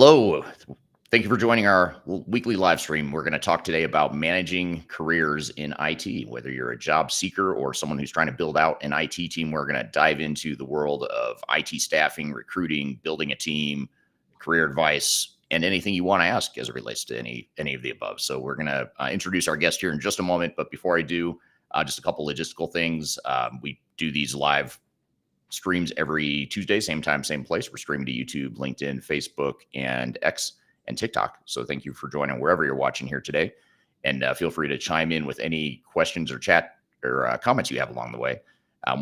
Hello. Thank you for joining our weekly live stream. We're going to talk today about managing careers in IT. Whether you're a job seeker or someone who's trying to build out an IT team, we're going to dive into the world of IT staffing, recruiting, building a team, career advice, and anything you want to ask as it relates to any of the above. So we're going to introduce our guest here in just a moment. But before I do, just a couple logistical things. We do these live streams every Tuesday, same time, same place. We're streaming to YouTube, LinkedIn, Facebook, and X and TikTok. So thank you for joining wherever you're watching here today. And feel free to chime in with any questions or chat or comments you have along the way.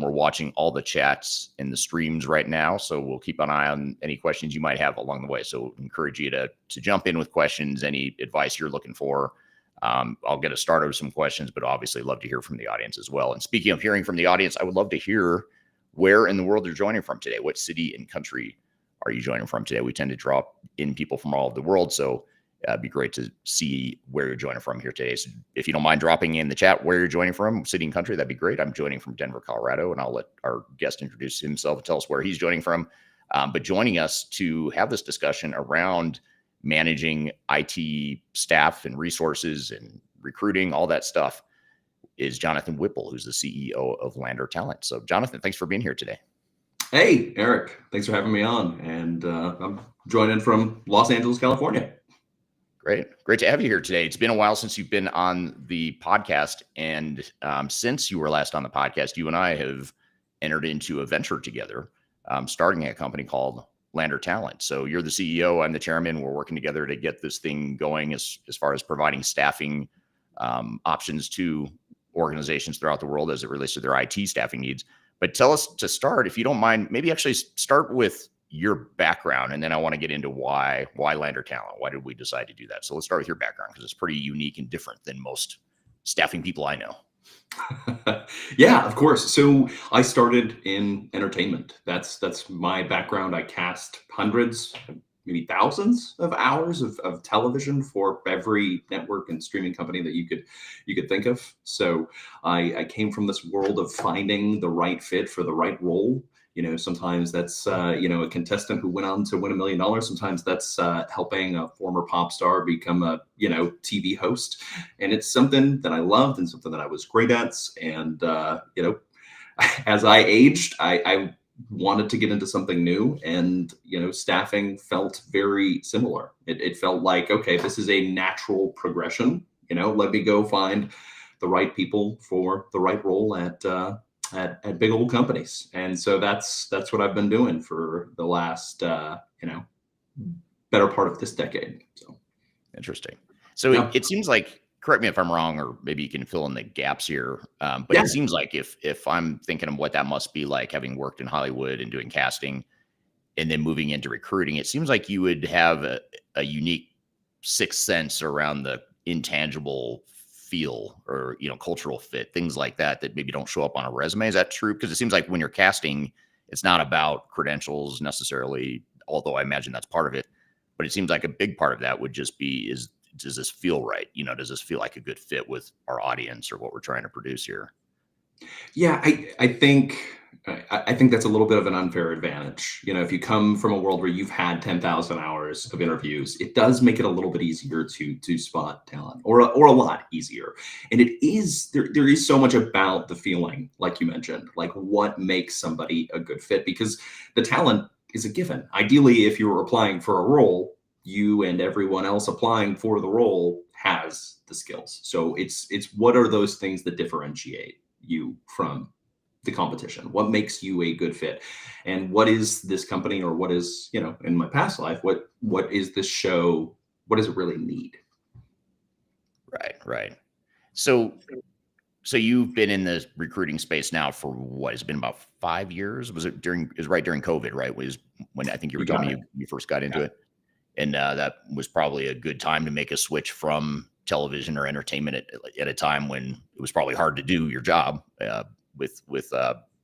We're watching all the chats in the streams right now, so we'll keep an eye on any questions you might have along the way. So encourage you to jump in with questions, any advice you're looking for. I'll get us started with some questions, but obviously love to hear from the audience as well. And speaking of hearing from the audience, I would love to hear where in the world you're joining from today. What city and country are you joining from today? We tend to draw in people from all over the world, so it'd be great to see where you're joining from here today. So if you don't mind dropping in the chat where you're joining from, city and country, that'd be great. I'm joining from Denver, Colorado, and I'll let our guest introduce himself and tell us where he's joining from. But joining us to have this discussion around managing IT staff and resources and recruiting, all that stuff, is Jonathan Whipple, who's the CEO of Lander Talent. So Jonathan, thanks for being here today. Hey, Eric, thanks for having me on. And I'm joining from Los Angeles, California. Great to have you here today. It's been a while since you've been on the podcast. And since you were last on the podcast, you and I have entered into a venture together, starting a company called Lander Talent. So you're the CEO, I'm the chairman. We're working together to get this thing going as far as providing staffing options to organizations throughout the world as it relates to their IT staffing needs. But tell us to start, if you don't mind, maybe actually start with your background, and then I want to get into why Lander Talent. Why did we decide to do that? So let's start with your background, because it's pretty unique and different than most staffing people I know. Yeah, of course. So I started in entertainment. That's my background. I cast hundreds, maybe thousands of hours of television for every network and streaming company that you could think of. So I came from this world of finding the right fit for the right role. Sometimes that's a contestant who went on to win $1 million. Sometimes that's helping a former pop star become a TV host, and it's something that I loved and something that I was great at. And as I aged, I wanted to get into something new, and staffing felt very similar. It felt like, okay, this is a natural progression. Let me go find the right people for the right role at big old companies. And so that's what I've been doing for the last better part of this decade. So interesting. So yeah. It seems like, correct me if I'm wrong, or maybe you can fill in the gaps here. But yeah. It seems like if I'm thinking of what that must be like, having worked in Hollywood and doing casting and then moving into recruiting, it seems like you would have a unique sixth sense around the intangible feel or, cultural fit, things like that maybe don't show up on a resume. Is that true? Because it seems like when you're casting, it's not about credentials necessarily, although I imagine that's part of it. But it seems like a big part of that would just be, does this feel right? Does this feel like a good fit with our audience or what we're trying to produce here? Yeah, I think that's a little bit of an unfair advantage. If you come from a world where you've had 10,000 hours of interviews, it does make it a little bit easier to spot talent, or a lot easier. And it is there is so much about the feeling, like you mentioned, like what makes somebody a good fit, because the talent is a given. Ideally, if you're applying for a role, you and everyone else applying for the role has the skills. So it's what are those things that differentiate you from the competition? What makes you a good fit? And what is this company, or what is, in my past life, what is this show? What does it really need? Right. So you've been in the recruiting space now for what has been about 5 years? Was it right during COVID, right? Was when I think you were telling me you first got into it. And that was probably a good time to make a switch from television or entertainment at a time when it was probably hard to do your job with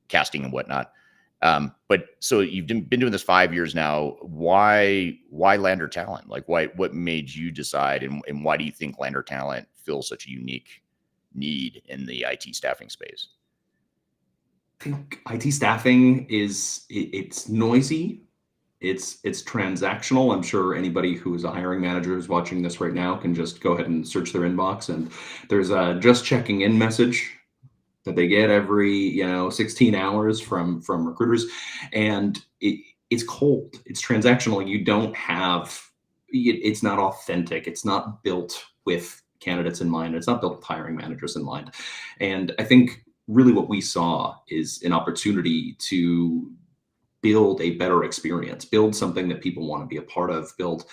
casting and whatnot. But so you've been doing this 5 years now. Why Lander Talent? Like, what made you decide, and why do you think Lander Talent fills such a unique need in the IT staffing space? I think IT staffing it's noisy. It's transactional. I'm sure anybody who is a hiring manager who's watching this right now can just go ahead and search their inbox, and there's a just checking in message that they get every 16 hours from recruiters, and it's cold, it's transactional. You don't have it's not authentic, it's not built with candidates in mind, it's not built with hiring managers in mind. And I think really what we saw is an opportunity to build a better experience, build something that people want to be a part of, build,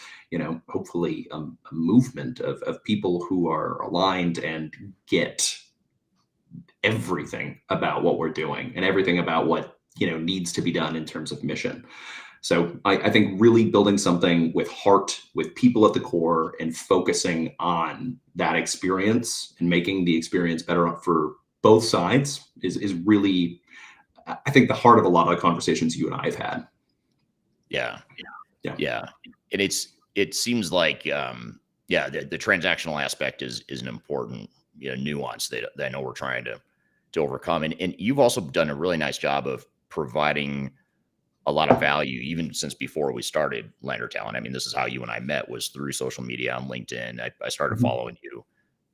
hopefully a movement of people who are aligned and get everything about what we're doing and everything about what needs to be done in terms of mission. So I think really building something with heart, with people at the core, and focusing on that experience and making the experience better for both sides is really, I think, the heart of a lot of the conversations you and I have had. Yeah. Yeah. Yeah. And it seems like, the transactional aspect is an important, nuance that I know we're trying to overcome. And you've also done a really nice job of providing a lot of value, even since before we started Lander Talent. I mean, this is how you and I met, was through social media on LinkedIn. I started Mhm. following you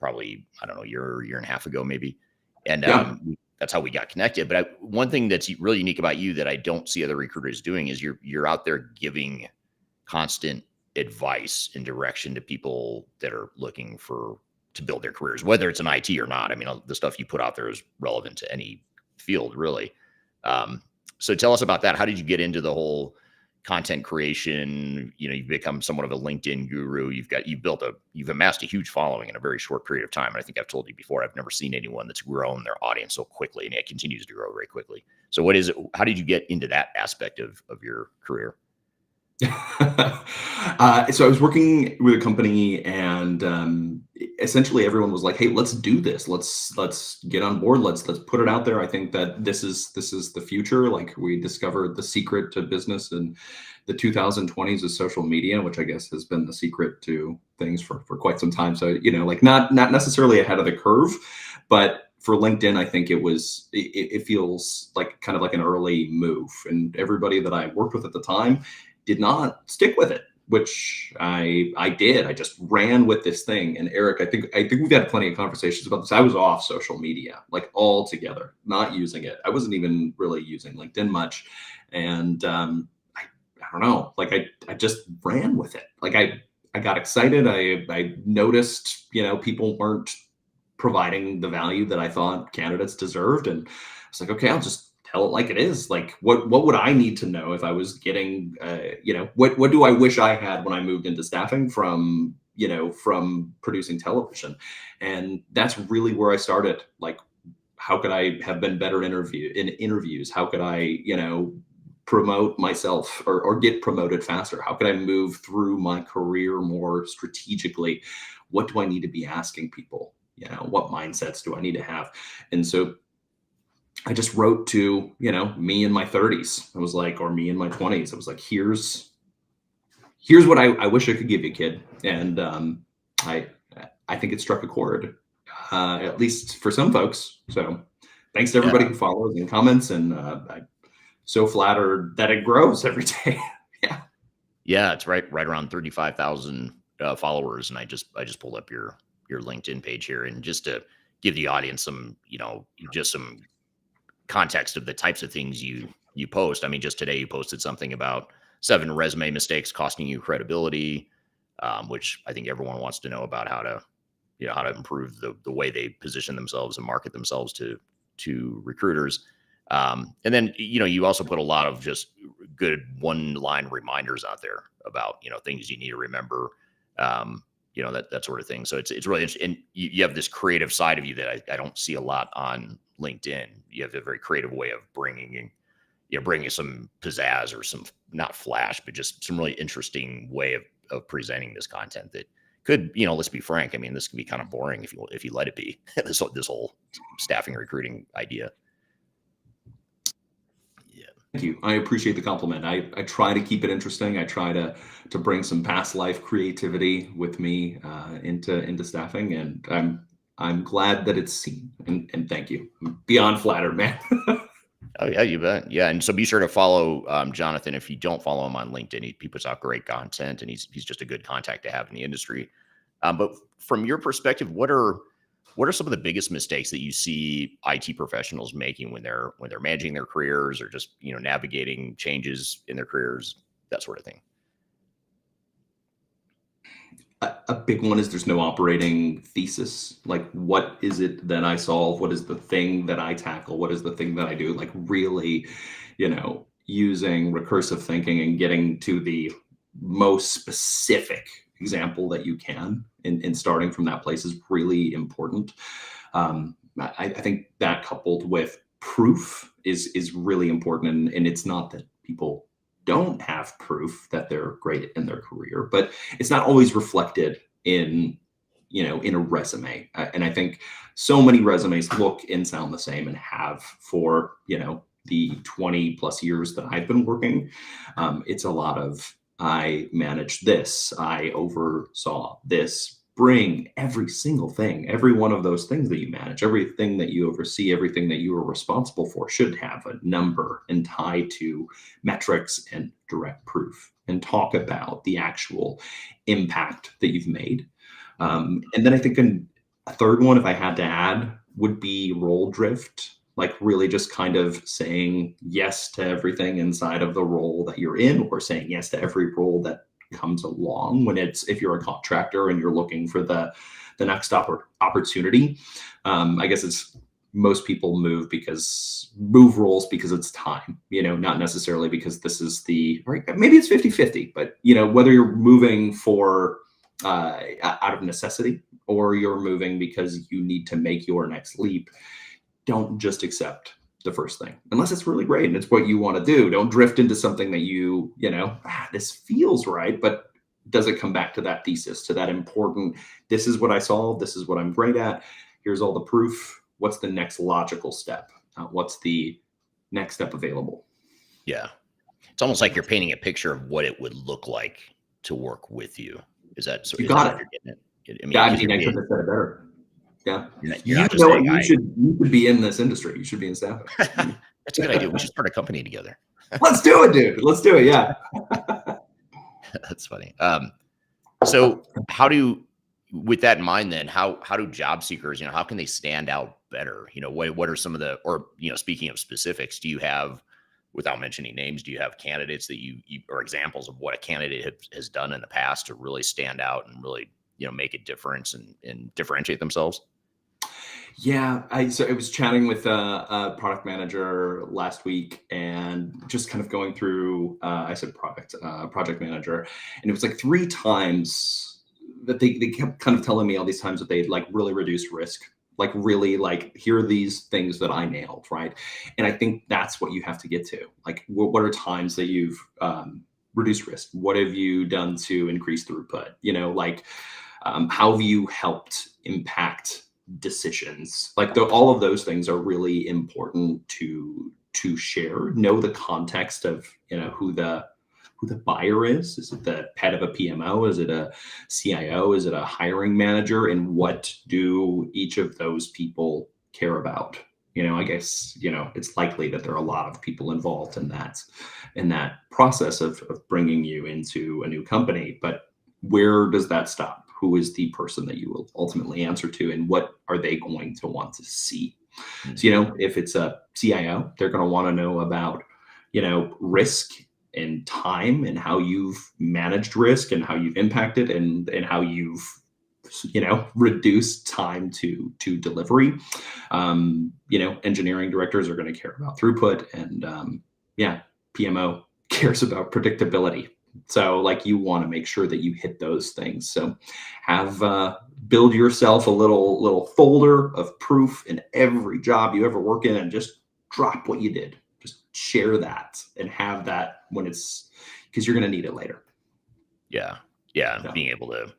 probably, I don't know, year and a half ago, maybe. And Yeah. that's how we got connected. But one thing that's really unique about you that I don't see other recruiters doing is you're out there giving constant advice and direction to people that are looking to build their careers, whether it's in IT or not. I mean, the stuff you put out there is relevant to any field, really. So tell us about that. How did you get into the whole content creation? You've become somewhat of a LinkedIn guru. You've amassed a huge following in a very short period of time. And I think I've told you before, I've never seen anyone that's grown their audience so quickly, and it continues to grow very quickly. So what is it? How did you get into that aspect of your career? So I was working with a company, and essentially everyone was like, "Hey, let's do this. Let's get on board. Let's put it out there. I think that this is the future." Like, we discovered the secret to business in the 2020s is social media, which I guess has been the secret to things for quite some time. So like, not necessarily ahead of the curve, but for LinkedIn, I think it feels like kind of like an early move, and everybody that I worked with at the time did not stick with it, which I did. I just ran with this thing. And Eric, I think we've had plenty of conversations about this. I was off social media, like, altogether, not using it. I wasn't even really using LinkedIn much, and I don't know, like, I just ran with it. Like, I got excited. I noticed people weren't providing the value that I thought candidates deserved, and I was like, okay, I'll just tell it like it is. Like, what would I need to know if I was getting what do I wish I had when I moved into staffing from producing television? And that's really where I started. Like, how could I have been better in interviews? How could I promote myself, or get promoted faster? How could I move through my career more strategically? What do I need to be asking people? What mindsets do I need to have? And so I just wrote to, me in my 30s. I was like, or me in my 20s. I was like, here's what I wish I could give you, kid. And I I think it struck a chord, at least for some folks. So thanks to everybody Yeah. who follows and comments, and I'm so flattered that it grows every day. Yeah. Yeah, it's right around 35,000 followers, and I just pulled up your LinkedIn page here, and just to give the audience some, just some context of the types of things you post. I mean, just today you posted something about 7 resume mistakes costing you credibility, which I think everyone wants to know about, how to improve the way they position themselves and market themselves to recruiters. And then you also put a lot of just good one line reminders out there about things you need to remember, that sort of thing. So it's really interesting. And you have this creative side of you that I don't see a lot on LinkedIn. You have a very creative way of bringing some pizzazz, or some, not flash, but just some really interesting way of presenting this content that could, let's be frank, I mean, this could be kind of boring if you let it be. This whole staffing recruiting idea. Yeah. Thank you. I appreciate the compliment. I try to keep it interesting. I try to bring some past life creativity with me into staffing, and I'm glad that it's seen. And thank you. I'm beyond flattered, man. Oh yeah, you bet. Yeah, and so be sure to follow Jonathan. If you don't follow him on LinkedIn, he puts out great content, and he's just a good contact to have in the industry. But from your perspective, what are some of the biggest mistakes that you see IT professionals making when they're managing their careers or just navigating changes in their careers, that sort of thing? A big one is there's no operating thesis. Like, what is it that I solve? What is the thing that I tackle? What is the thing that I do? Like, really, using recursive thinking and getting to the most specific example that you can, and starting from that place is really important. I think that coupled with proof is really important, and it's not that people don't have proof that they're great in their career, but it's not always reflected in a resume. And I think so many resumes look and sound the same and have for the 20 plus years that I've been working. It's a lot of, I managed this, I oversaw this. Bring every single thing, every one of those things that you manage, everything that you oversee, everything that you are responsible for should have a number and tie to metrics and direct proof, and talk about the actual impact that you've made. And then I think a third one, if I had to add, would be role drift. Like, really just kind of saying yes to everything inside of the role that you're in, or saying yes to every role that comes along. If you're a contractor and you're looking for the next opportunity. I guess it's most people move roles because it's time, not necessarily because this is or maybe it's 50-50, but whether you're moving for out of necessity, or you're moving because you need to make your next leap, don't just accept the first thing unless it's really great and it's what you want to do. Don't drift into something that this feels right, but does it come back to that thesis, to that important, this is what I solved, this is what I'm great at, here's all the proof, what's the next logical step, what's the next step available? Yeah, it's almost like you're painting a picture of what it would look like to work with you. Is that You is that got what it. you're getting at? I Yeah, mean, I because mean, I couldn't have said it better. Yeah. you're not just saying You should be in this industry. You should be in staffing. that's a good idea. We should start a company together. Let's do it, dude. Let's do it. Yeah. That's funny. So with that in mind, then how do job seekers, how can they stand out better? What are some of or speaking of specifics, do you have, without mentioning names, do you have candidates that you or examples of what a candidate has done in the past to really stand out and really, make a difference and differentiate themselves? Yeah, I was chatting with a product manager last week, and just kind of going through. I said project manager, and it was like 3 times that they kept kind of telling me all these times that they'd like really reduced risk, like really like, here are these things that I nailed, right? And I think that's what you have to get to. Like, what are times that you've reduced risk? What have you done to increase throughput? Like, how have you helped impact decisions? Like, all of those things are really important to share. Know the context of who the buyer is. Is it the head of a PMO? Is it a CIO? Is it a hiring manager? And what do each of those people care about? I guess it's likely that there are a lot of people involved in that process of bringing you into a new company. But where does that stop? Who is the person that you will ultimately answer to, and what are they going to want to see? So, if it's a CIO, they're going to want to know about, risk and time, and how you've managed risk, and how you've impacted, and how you've, reduced time to delivery. Engineering directors are going to care about throughput, and PMO cares about predictability. So, like, you want to make sure that you hit those things. So build yourself a little folder of proof in every job you ever work in, and just drop what you did. Just share that and have that because you're going to need it later. Yeah. Being able to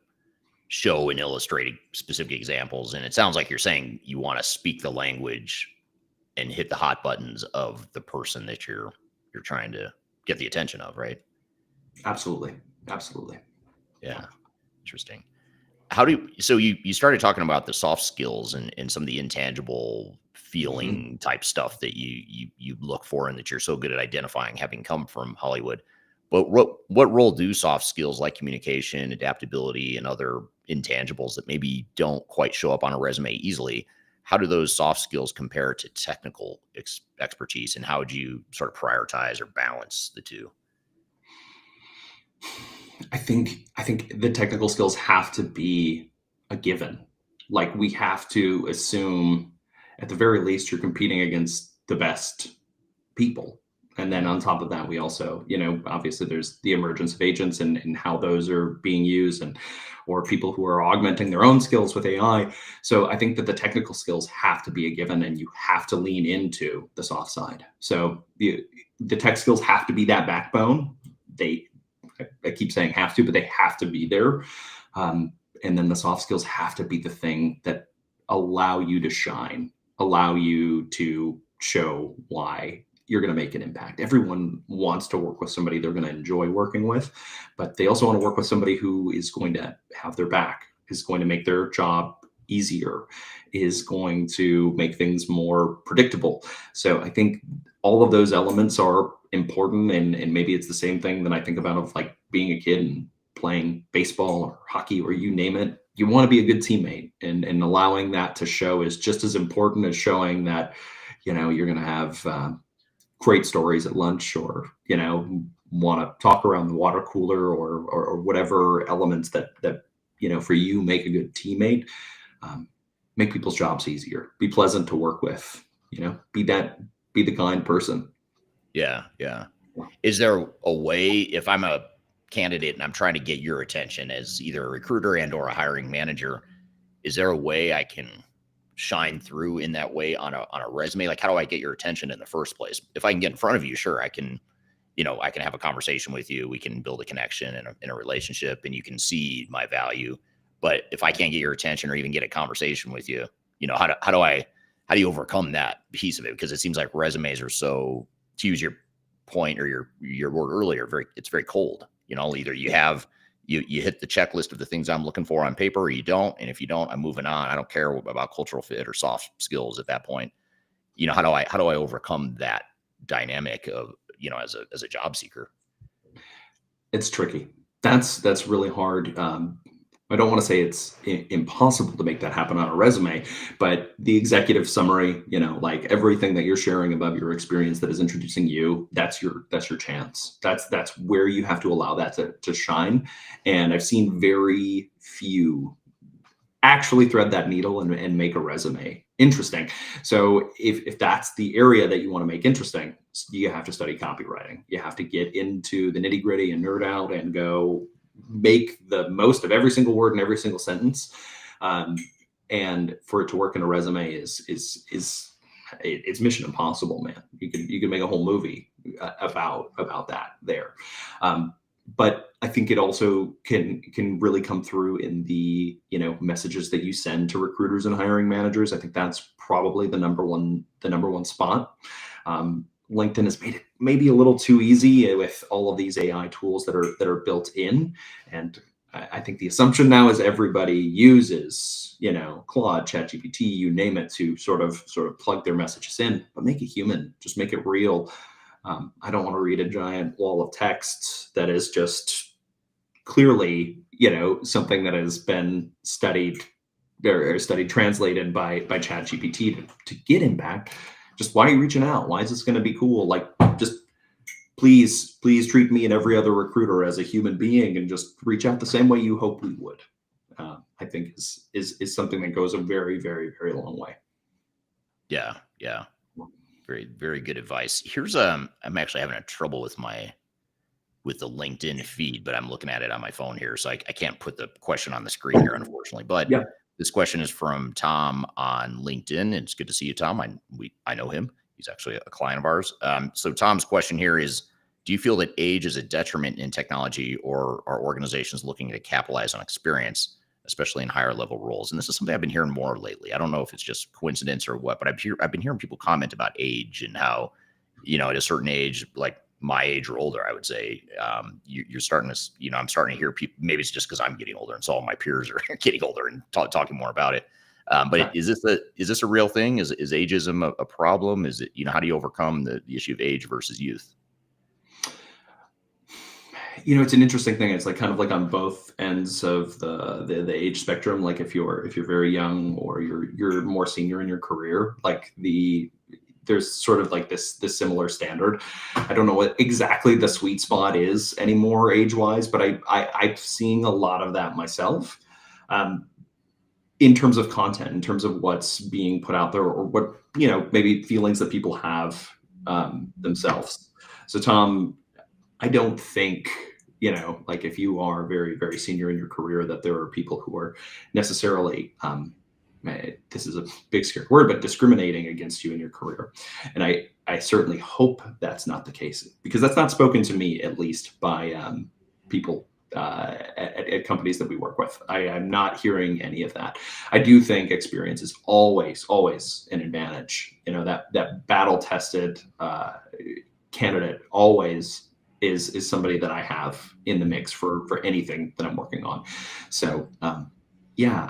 show and illustrate specific examples. And it sounds like you're saying you want to speak the language and hit the hot buttons of the person that you're trying to get the attention of, right? Absolutely. Yeah. Interesting. how do so you started talking about the soft skills and some of the intangible Mhm. feeling type stuff that you look for and that you're so good at identifying, having come from Hollywood. But what role do soft skills like communication, adaptability, and other intangibles that maybe don't quite show up on a resume easily? How do those soft skills compare to technical expertise, and how would you sort of prioritize or balance the two? I think the technical skills have to be a given. Like we have to assume at the very least you're competing against the best people. And then on Mhm. top of that, we also, obviously there's the emergence of agents and how those are being used and or people who are augmenting their own skills with AI. So I think that the technical skills have to be a given and you have to lean into the soft side. So the tech skills have to be that backbone. They I keep saying have to, but they have to be there. Um, and then the soft skills have to be the thing that allow you to shine, allow you to show why you're going to make an impact. Everyone wants to work with somebody they're going to enjoy working with, but they also want to work with somebody who is going to have their back, is going to make their job easier, is going to make things more predictable. So I think all of those elements are important, and maybe it's the same thing that I think about of like being a kid and playing baseball or hockey or you name it. You want to be a good teammate, and allowing that to show is just as important as showing that you're going to have great stories at lunch, or want to talk around the water cooler, or whatever elements that for you make a good teammate. um, make people's jobs easier, be pleasant to work with, be the kind person. Yeah, yeah. Is there a way, if I'm a candidate and I'm trying to get your attention as either a recruiter and or a hiring manager, is there a way I can shine through in that way on a resume? Like, how do I get your attention in the first place? If I can get in front of you, sure, I can, I can have a conversation with you. We can build a connection and a relationship, and you can see my value. But if I can't get your attention or even get a conversation with you, how do you overcome that piece of it? Because it seems like resumes are so, to use your point or your word earlier, it's very cold. Either you hit the checklist of the things I'm looking for on paper, or you don't. And if you don't, I'm moving on. I don't care about cultural fit or soft skills at that point. How do I overcome that dynamic of, as a job seeker? It's tricky. That's really hard. I don't want to say it's impossible to make that happen on a resume, but the executive summary, like everything that you're sharing above your experience that is introducing you, that's your chance. That's where you have to allow that to shine. And I've seen very few actually thread that needle and make a resume interesting. So if that's the area that you want to make interesting, you have to study copywriting. You have to get into the nitty gritty and nerd out and go make the most of every single word and every single sentence. Um, and for it to work in a resume it's mission impossible, man. You could make a whole movie about that there. Um, but I think it also can really come through in the messages that you send to recruiters and hiring managers. I think that's probably the number one spot. LinkedIn has made it maybe a little too easy with all of these AI tools that are built in, and I think the assumption now is everybody uses Claude, ChatGPT, you name it, to sort of plug their messages in, but make it human, just make it real. I don't want to read a giant wall of text that is just clearly, something that has been studied or studied translated by ChatGPT to get impact. Just why are you reaching out? Why is this going to be cool? Like, just please treat me and every other recruiter as a human being and just reach out the same way you hope we would. I think is something that goes a very, very, very long way. Yeah, yeah. Very, very good advice. I'm actually having a trouble with the LinkedIn feed, but I'm looking at it on my phone here, so I can't put the question on the screen here, unfortunately. But Yeah. this question is from Tom on LinkedIn, and it's good to see you, Tom. I know him. He's actually a client of ours. So Tom's question here is: do you feel that age is a detriment in technology, or are organizations looking to capitalize on experience, especially in higher level roles? And this is something I've been hearing more lately. I don't know if it's just coincidence or what, but I've been hearing people comment about age and how, at a certain age, like my age or older, I would say, you're starting to, I'm starting to hear people, maybe it's just because I'm getting older and so all my peers are getting older and talking more about it. But Okay. is this a real thing? Is ageism a problem? Is it, how do you overcome the issue of age versus youth? It's an interesting thing. It's like kind of like on both ends of the age spectrum. Like if you're very young or you're more senior in your career, like there's sort of like this similar standard. I don't know what exactly the sweet spot is anymore age wise, but I'm seeing a lot of that myself. Um, in terms of content, in terms of what's being put out there, or what maybe feelings that people have themselves. So Tom, I don't think, like if you are very, very senior in your career, that there are people who are necessarily, this is a big scary word, but discriminating against you in your career. And I certainly hope that's not the case, because that's not spoken to me, at least by people at companies that we work with. I'm not hearing any of that. I do think experience is always, always an advantage. That battle tested candidate always is somebody that I have in the mix for anything that I'm working on. So yeah,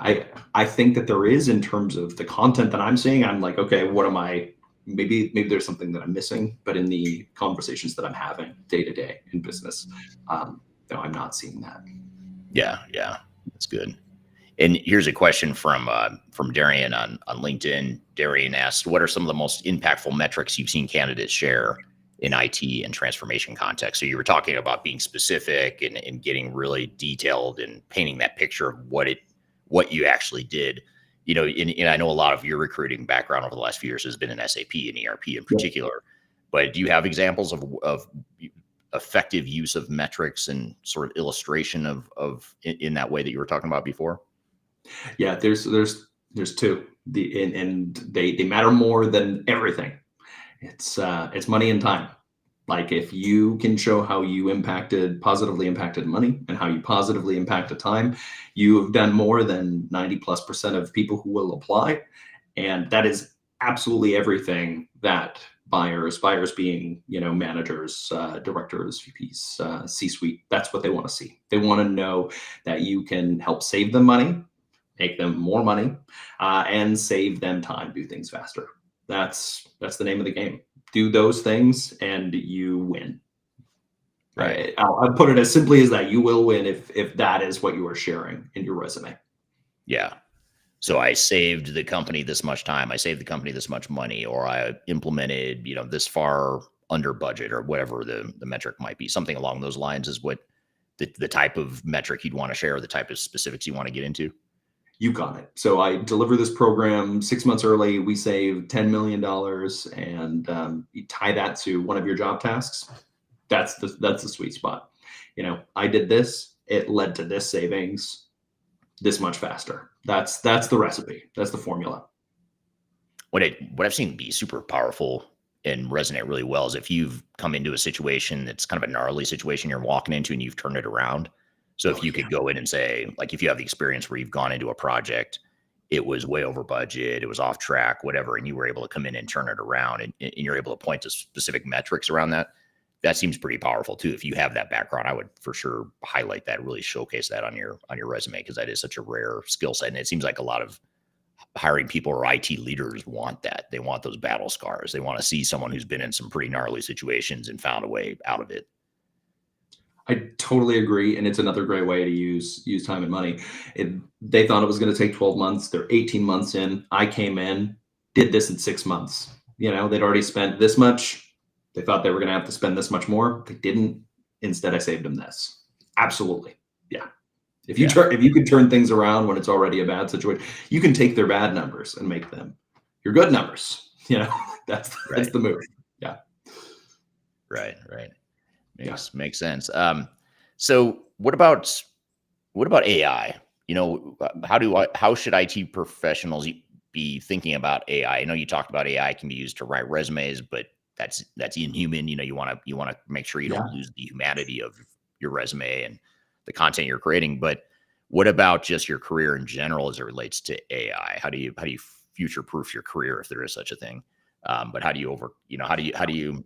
I think that there is, in terms of the content that I'm seeing, I'm like, okay, what am I? Maybe there's something that I'm missing, but in the conversations that I'm having day to day in business, no, I'm not seeing that. Yeah, yeah, that's good. And here's a question from Darian on LinkedIn. Darian asked, "What are some of the most impactful metrics you've seen candidates share in IT and transformation context?" So you were talking about being specific and getting really detailed and painting that picture of what you actually did. And I know a lot of your recruiting background over the last few years has been in SAP and ERP in Yep. particular. But do you have examples of effective use of metrics and sort of illustration of in that way that you were talking about before? Yeah, there's two. And they matter more than everything. It's money and time. Like if you can show how you positively impacted money and how you positively impacted time, you have done more than 90+% of people who will apply. And that is absolutely everything that buyers being, managers, directors, VPs, C-suite, that's what they want to see. They want to know that you can help save them money, make them more money, and save them time, do things faster. That's the name of the game. Do those things and you win. Right. I'll put it as simply as that. You will win if that is what you are sharing in your resume. Yeah. So I saved the company this much time. I saved the company this much money, or I implemented, this far under budget, or whatever the metric might be. Something along those lines is what the type of metric you'd want to share, or the type of specifics you want to get into. You got it. So I deliver this program 6 months early. We save $10 million, and you tie that to one of your job tasks. That's the sweet spot. I did this. It led to this savings this much faster. That's the recipe. That's the formula. What I've seen be super powerful and resonate really well is if you've come into a situation that's kind of a gnarly situation you're walking into and you've turned it around. So if Oh you yeah. could go in and say, like, if you have the experience where you've gone into a project, it was way over budget, it was off track, whatever, and you were able to come in and turn it around, and you're able to point to specific metrics around that. That seems pretty powerful too. If you have that background, I would for sure highlight that, really showcase that on your resume, because that is such a rare skill set. And it seems like a lot of hiring people or IT leaders want that. They want those battle scars. They want to see someone who's been in some pretty gnarly situations and found a way out of it. I totally agree, and it's another great way to use time and money. They thought it was going to take 12 months. They're 18 months in. I came in, did this in 6 months. They'd already spent this much. They thought they were going to have to spend this much more. They didn't. Instead, I saved them this. Absolutely, yeah. Yeah. If you could turn things around when it's already a bad situation, you can take their bad numbers and make them your good numbers. That's Right. the move. Yeah, Right. Right. yeah, Makes sense. So what about AI? How should IT professionals be thinking about AI? I know you talked about AI can be used to write resumes, but that's inhuman. You want to make sure you don't yeah. lose the humanity of your resume and the content you're creating. But what about just your career in general as it relates to AI? How do you future proof your career if there is such a thing? But how do you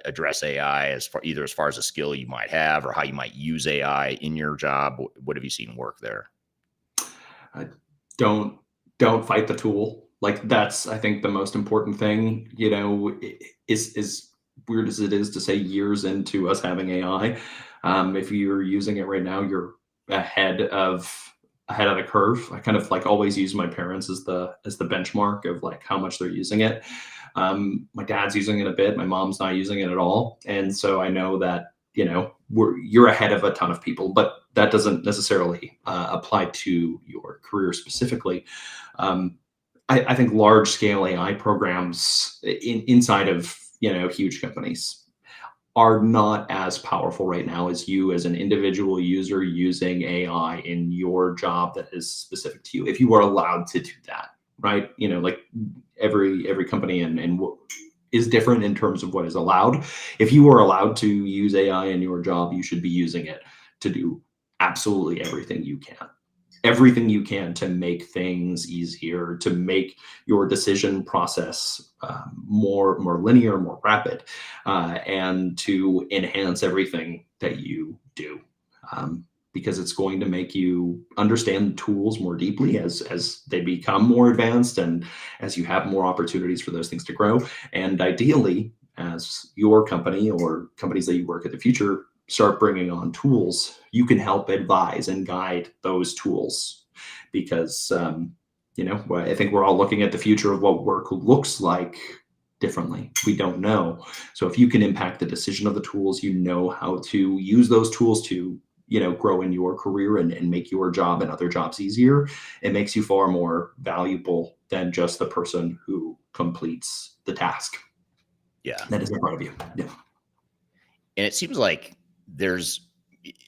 address AI either as far as a skill you might have or how you might use AI in your job? What have you seen work there? Uh, don't don't fight the tool. Like that's I think the most important thing. Is weird as it is to say years into us having AI. If you're using it right now, you're ahead of ahead of the curve. I kind of like always use my parents as the benchmark of like how much they're using it. My dad's using it a bit. My mom's not using it at all, and so I know that you're ahead of a ton of people, but that doesn't necessarily apply to your career specifically. Um, I think large scale AI programs inside of huge companies are not as powerful right now as you as an individual user using AI in your job that is specific to you. If you are allowed to do that, right? Like every company and is different in terms of what is allowed. If you are allowed to use AI in your job, you should be using it to do absolutely everything you can to make things easier, to make your decision process more linear, more rapid, and to enhance everything that you do. Because it's going to make you understand tools more deeply as they become more advanced and as you have more opportunities for those things to grow. And ideally, as your company or companies that you work at the future start bringing on tools, you can help advise and guide those tools because I think we're all looking at the future of what work looks like differently. We don't know. So if you can impact the decision of the tools, you know how to use those tools to grow in your career and make your job and other jobs easier. It makes you far more valuable than just the person who completes the task Yeah. that is in front of you. Yeah. And it seems like there's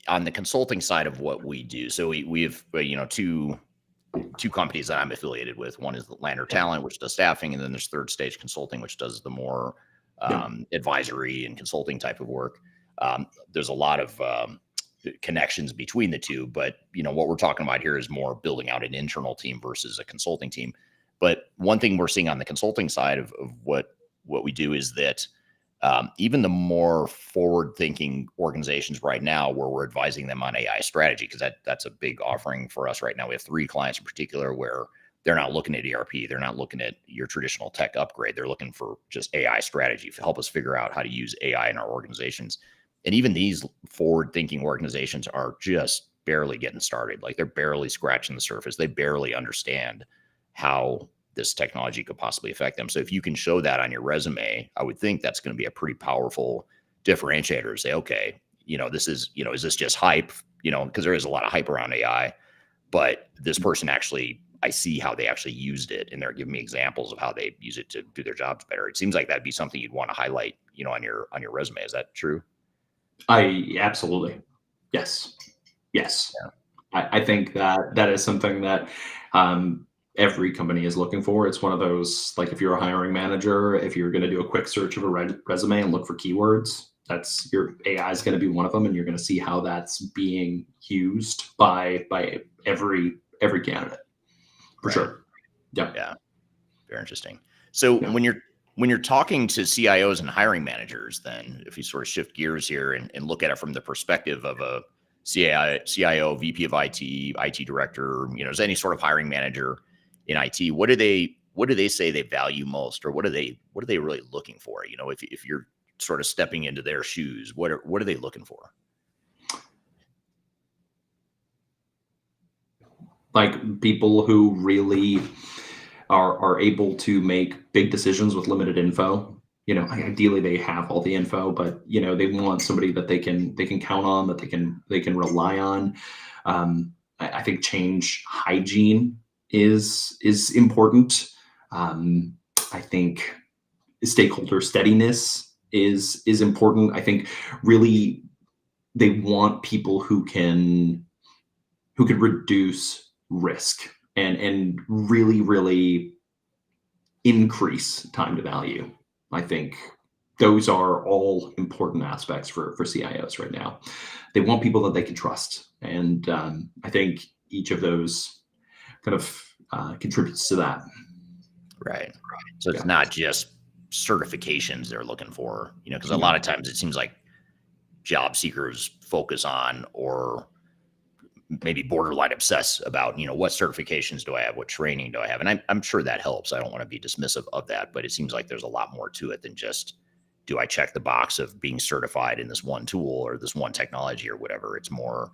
on the consulting side of what we do. So we have, two companies that I'm affiliated with. One is the Lander Talent, which does staffing, and then there's Third Stage Consulting, which does the more advisory and consulting type of work. There's a lot of connections between the two, but what we're talking about here is more building out an internal team versus a consulting team. But one thing we're seeing on the consulting side of what we do is that even the more forward-thinking organizations right now, where we're advising them on AI strategy, because that's a big offering for us right now. We have 3 clients in particular where they're not looking at ERP, they're not looking at your traditional tech upgrade. They're looking for just AI strategy to help us figure out how to use AI in our organizations. And even these forward-thinking organizations are just barely getting started. Like they're barely scratching the surface. They barely understand how this technology could possibly affect them. So if you can show that on your resume, I would think that's going to be a pretty powerful differentiator to say, okay, this is, is this just hype? Because there is a lot of hype around AI, but this person actually, I see how they actually used it and they're giving me examples of how they use it to do their jobs better. It seems like that'd be something you'd want to highlight, on your resume. Is that true? I absolutely. Yes. Yes. Yeah. I think that is something that every company is looking for. It's one of those, like if you're a hiring manager, if you're going to do a quick search of a resume and look for keywords, that's your AI is going to be one of them. And you're going to see how that's being used by every candidate for sure. Yeah. Yeah. Very interesting. So Yeah. when you're talking to CIOs and hiring managers, then if you sort of shift gears here and look at it from the perspective of a CIO, VP of IT, IT director, as any sort of hiring manager in IT, what do they say they value most, or what are they really looking for? If you're sort of stepping into their shoes, what are they looking for? Like people who really are able to make big decisions with limited info. Ideally they have all the info, but they want somebody that they can count on, that they can rely on. I think change hygiene is important. I think stakeholder steadiness is important. I think really they want people who can reduce risk and really increase time to value. I think those are all important aspects for CIOs right now. They want people that they can trust, and I think each of those kind of contributes to that. Right. So it's not just certifications they're looking for, because a lot of times it seems like job seekers focus on, or maybe borderline obsess about, what certifications do I have? What training do I have? And I'm sure that helps. I don't want to be dismissive of that, but it seems like there's a lot more to it than just, do I check the box of being certified in this one tool or this one technology or whatever? It's more,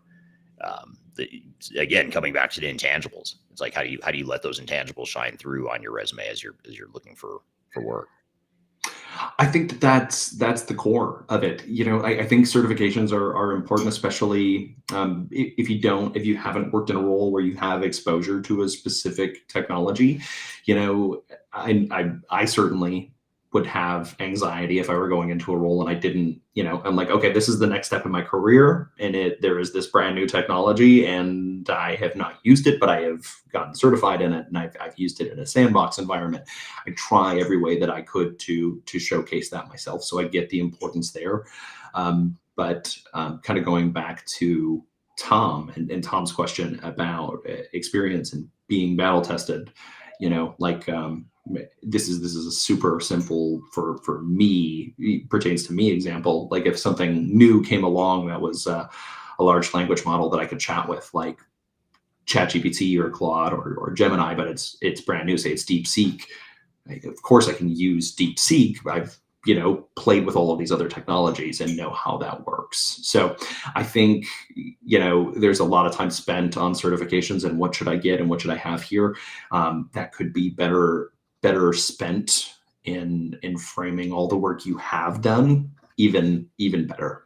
again, coming back to the intangibles. It's like, how do you let those intangibles shine through on your resume as you're looking for work? I think that's the core of it. I think certifications are important, especially if you haven't worked in a role where you have exposure to a specific technology. I certainly would have anxiety if I were going into a role and I didn't, I'm like, okay, this is the next step in my career, and there is this brand new technology, and I have not used it, but I have gotten certified in it, and I've used it in a sandbox environment. I try every way that I could to showcase that myself, so I get the importance there. But kind of going back to Tom and Tom's question about experience and being battle tested, this is a super simple for me, pertains to me example. Like if something new came along that was a large language model that I could chat with, like ChatGPT or Claude or Gemini, but it's brand new, say it's DeepSeek. Of course I can use DeepSeek. I've played with all of these other technologies and know how that works. So I think, there's a lot of time spent on certifications and what should I get and what should I have here. That could be better spent in framing all the work you have done even better.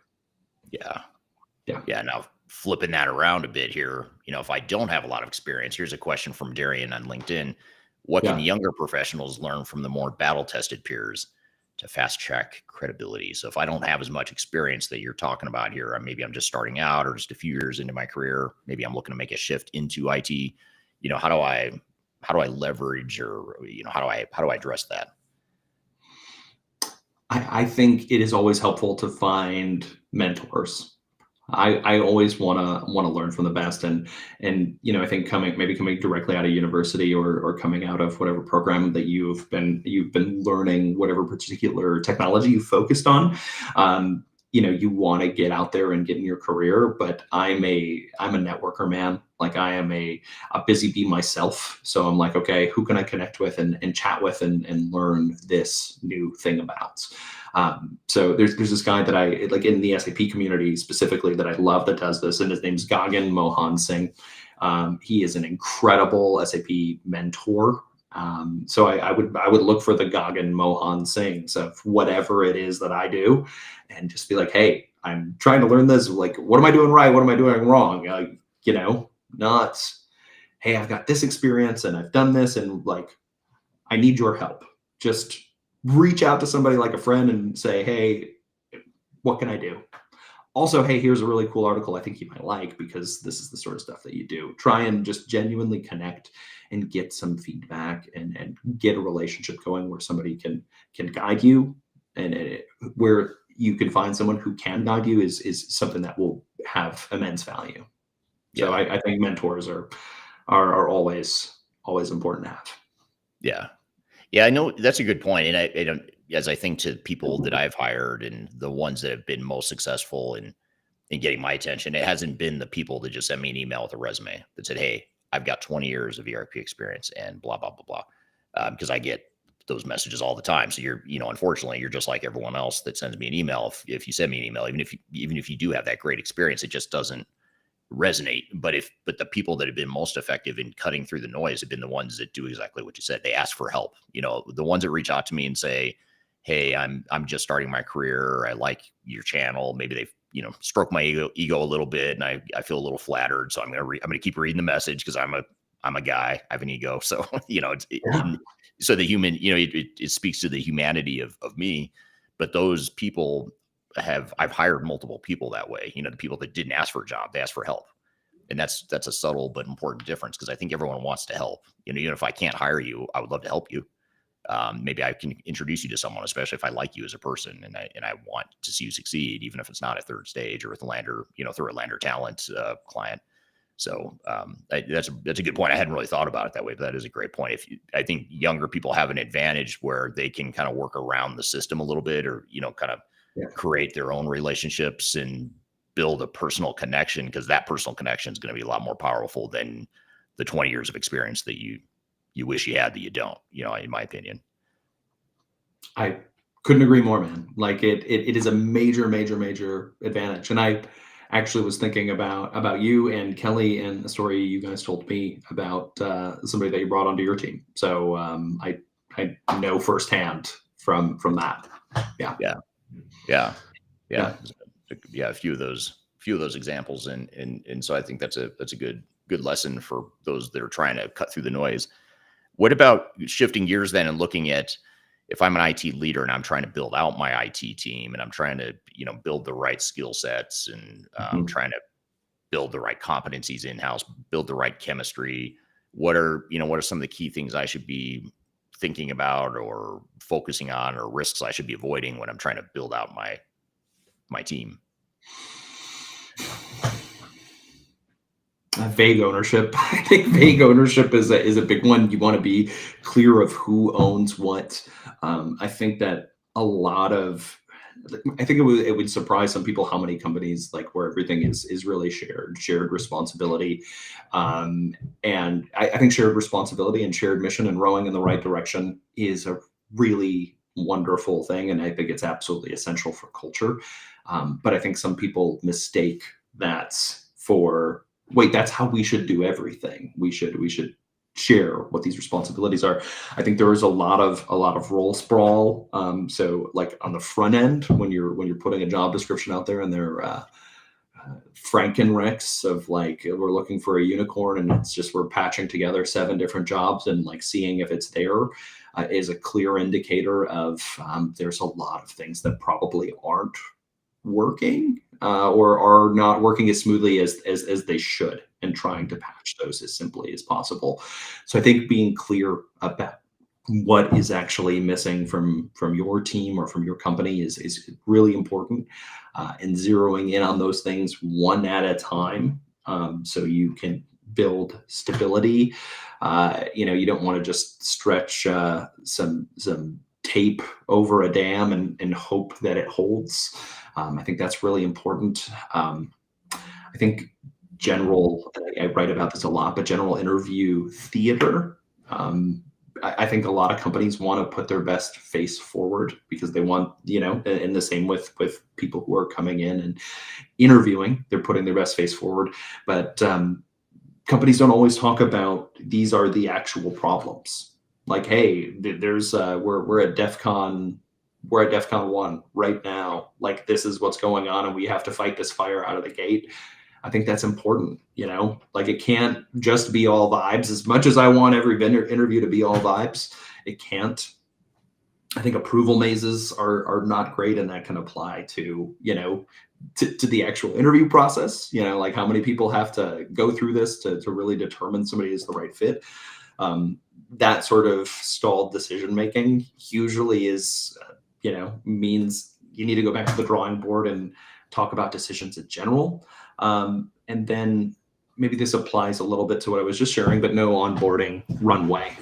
Yeah. Now flipping that around a bit here, if I don't have a lot of experience, here's a question from Darian on LinkedIn. What can younger professionals learn from the more battle tested peers to fast track credibility? So if I don't have as much experience that you're talking about here, maybe I'm just starting out or just a few years into my career, maybe I'm looking to make a shift into IT, how do I leverage, or, how do I address that? I think it is always helpful to find mentors. I always want to learn from the best, and I think coming directly out of university or coming out of whatever program that you've been learning, whatever particular technology you focused on, you want to get out there and get in your career. But I'm a networker, man. Like I am a busy bee myself, so I'm like, okay, who can I connect with and chat with and learn this new thing about? So there's this guy that I like in the SAP community specifically that I love that does this, and his name's Gagan Mohan Singh. He is an incredible SAP mentor. So I would look for the Gagan Mohan Singhs of whatever it is that I do, and just be like, hey, I'm trying to learn this. Like, what am I doing right? What am I doing wrong? Not, hey, I've got this experience and I've done this, and like, I need your help. Just reach out to somebody like a friend and say, hey, what can I do? Also, hey, here's a really cool article I think you might like because this is the sort of stuff that you do. Try and just genuinely connect and get some feedback and get a relationship going where somebody can guide you, and where you can find someone who can guide you is something that will have immense value. Yeah. So I think mentors are always important to have. Yeah. Yeah, I know that's a good point. And I don't, as I think to people that I've hired and the ones that have been most successful in getting my attention, it hasn't been the people that just sent me an email with a resume that said, hey, I've got 20 years of ERP experience and blah, blah, blah, blah. Because I get those messages all the time. So you're, unfortunately, you're just like everyone else that sends me an email. If you send me an email, even if you do have that great experience, it just doesn't resonate. But the people that have been most effective in cutting through the noise have been the ones that do exactly what you said. They ask for help. The ones that reach out to me and say, hey, I'm just starting my career. I like your channel. Maybe they've, stroke my ego a little bit, and I feel a little flattered. So I'm going to keep reading the message because I'm a guy. I have an ego. So, so the human, it speaks to the humanity of me. But those people I've hired multiple people that way. The people that didn't ask for a job, they asked for help. And that's a subtle but important difference, because I think everyone wants to help. Even if I can't hire you, I would love to help you. Maybe I can introduce you to someone, especially if I like you as a person and I want to see you succeed, even if it's not a third stage or through a Lander Talent client. So that's a good point. I hadn't really thought about it that way, but that is a great point. I think younger people have an advantage where they can kind of work around the system a little bit, or kind of Yeah. create their own relationships and build a personal connection, because that personal connection is going to be a lot more powerful than the 20 years of experience that you wish you had that you don't. In my opinion. I couldn't agree more, man. Like it is a major, major, major advantage. And I actually was thinking about you and Kelly and the story you guys told me about somebody that you brought onto your team. So I know firsthand from that. Yeah. Yeah. Yeah. Yeah. Yeah. Yeah. A few of those examples. And so I think that's a good lesson for those that are trying to cut through the noise. What about shifting gears then and looking at, if I'm an IT leader and I'm trying to build out my IT team, and I'm trying to, build the right skill sets, and Mhm. trying to build the right competencies in-house, build the right chemistry. What are some of the key things I should be thinking about or focusing on, or risks I should be avoiding when I'm trying to build out my team? Vague ownership. I think vague ownership is a big one. You want to be clear of who owns what. I think that a lot of I think it would surprise some people how many companies like where everything is really shared responsibility, and I think shared responsibility and shared mission and rowing in the right direction is a really wonderful thing, and I think it's absolutely essential for culture. But I think some people mistake that for wait, that's how we should do everything. We should share what these responsibilities are. I think there is a lot of role sprawl. So like on the front end, when you're putting a job description out there and they're Frankenrex of like we're looking for a unicorn and it's just we're patching together 7 different jobs and like seeing if it's there is a clear indicator of there's a lot of things that probably aren't working or are not working as smoothly as they should, and trying to patch those as simply as possible. So I think being clear about what is actually missing from your team or from your company is really important, and zeroing in on those things one at a time, so you can build stability. You don't want to just stretch some tape over a dam and hope that it holds. I think that's really important. I think I write about this a lot, but general interview theater. I think a lot of companies want to put their best face forward because they want, and the same with people who are coming in and interviewing, they're putting their best face forward. But companies don't always talk about these are the actual problems. Like, hey, there's we're at DEF CON 1 right now. Like this is what's going on, and we have to fight this fire out of the gate. I think that's important, like it can't just be all vibes. As much as I want every vendor interview to be all vibes, it can't. I think approval mazes are not great, and that can apply to, to the actual interview process, like how many people have to go through this to really determine somebody is the right fit. That sort of stalled decision making usually is, means you need to go back to the drawing board and talk about decisions in general. And then maybe this applies a little bit to what I was just sharing, but no onboarding runway,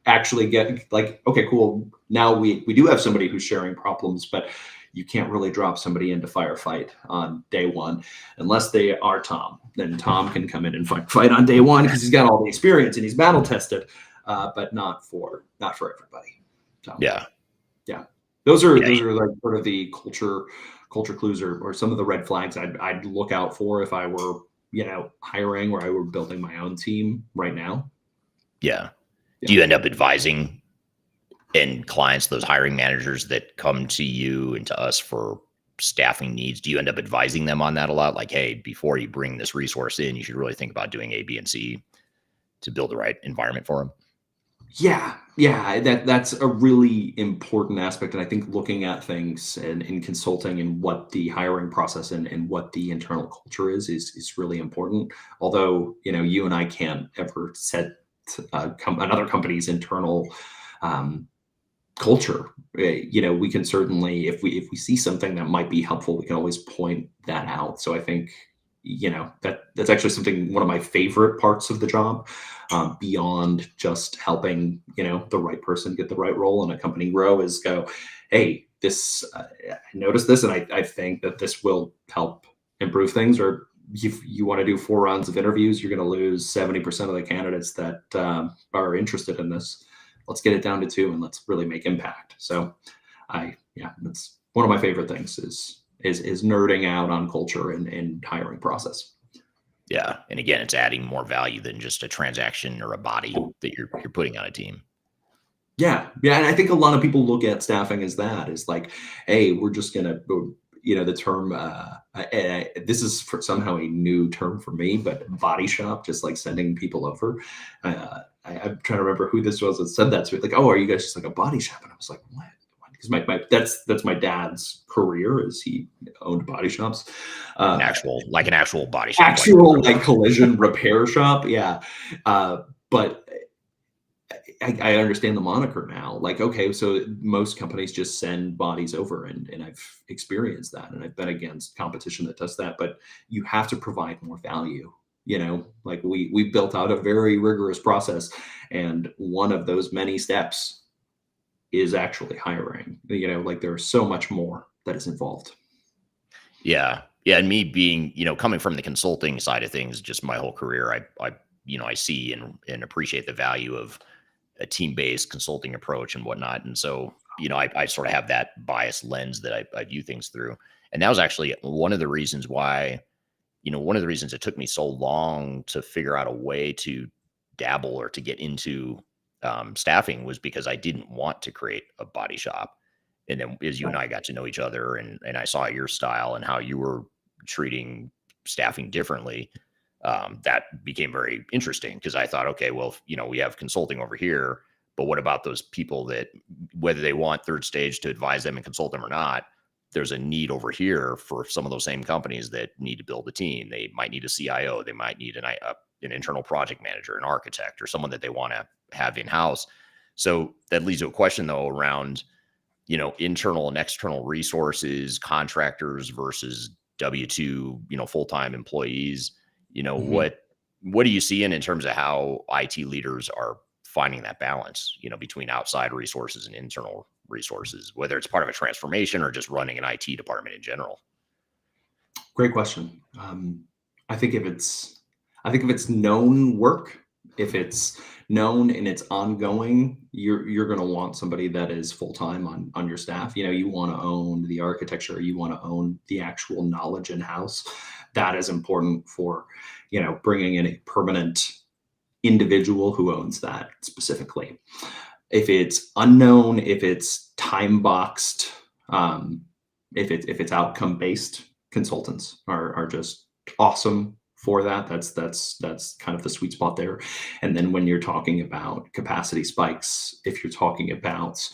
actually get like, okay, cool. Now we do have somebody who's sharing problems, but you can't really drop somebody into firefight on day one unless they are Tom. Then Tom can come in and fight on day one because he's got all the experience and he's battle tested, but not for everybody. So Yeah. yeah, those are Yeah. like sort of the culture clues or some of the red flags I'd look out for if I were hiring or I were building my own team right now. Yeah. Do Yeah. you end up advising and clients, those hiring managers that come to you and to us for staffing needs, do you end up advising them on that a lot? Like, hey, before you bring this resource in, you should really think about doing A, B, and C to build the right environment for them. Yeah, that's a really important aspect. And I think looking at things and in consulting and what the hiring process and what the internal culture is really important. Although, you and I can't ever set another company's internal um, culture. We can certainly, if we see something that might be helpful, we can always point that out. So I think that's actually something, one of my favorite parts of the job, beyond just helping, the right person get the right role and a company grow, is go, hey, this, I noticed this, and I think that this will help improve things. Or if you want to do 4 rounds of interviews, you're going to lose 70% of the candidates that are interested in this. Let's get it down to 2 and let's really make impact. So that's one of my favorite things, is nerding out on culture and hiring process. Yeah. And again, it's adding more value than just a transaction or a body that you're putting on a team. Yeah, yeah, and I think a lot of people look at staffing as that, is like, hey, we're just gonna, the term. This is somehow a new term for me, but body shop, just like sending people over. I'm trying to remember who this was that said that to me. Like, oh, are you guys just like a body shop? And I was like, what? Because that's my dad's career, is he owned body shops. An actual body shop, actual like collision repair shop. Yeah, but I understand the moniker now. Like, okay, so most companies just send bodies over, and I've experienced that, and I've been against competition that does that. But you have to provide more value. Like we built out a very rigorous process, and one of those many steps is actually hiring. Like there's so much more that is involved. Yeah. Yeah. And me being, coming from the consulting side of things, just my whole career, I see and appreciate the value of a team-based consulting approach and whatnot. And so, I sort of have that biased lens that I view things through. And that was actually one of the reasons why, one of the reasons it took me so long to figure out a way to dabble or to get into staffing, was because I didn't want to create a body shop. And then as you and I got to know each other, and I saw your style and how you were treating staffing differently, that became very interesting, because I thought, okay, well, we have consulting over here, but what about those people that, whether they want third stage to advise them and consult them or not, there's a need over here for some of those same companies that need to build a team. They might need a CIO, they might need an internal project manager, an architect, or someone that they want to have in house. So that leads to a question though around, internal and external resources, contractors versus W-2, full-time employees. Mhm. What are you seeing in terms of how IT leaders are finding that balance, between outside resources and internal resources, whether it's part of a transformation or just running an IT department in general? Great question. I think if it's known work, if it's known and it's ongoing, you're going to want somebody that is full time on your staff. You want to own the architecture, you want to own the actual knowledge in house. That is important for bringing in a permanent individual who owns that specifically. If it's unknown, if it's time boxed, if it's outcome based, consultants are just awesome for that. That's kind of the sweet spot there. And then when you're talking about capacity spikes, if you're talking about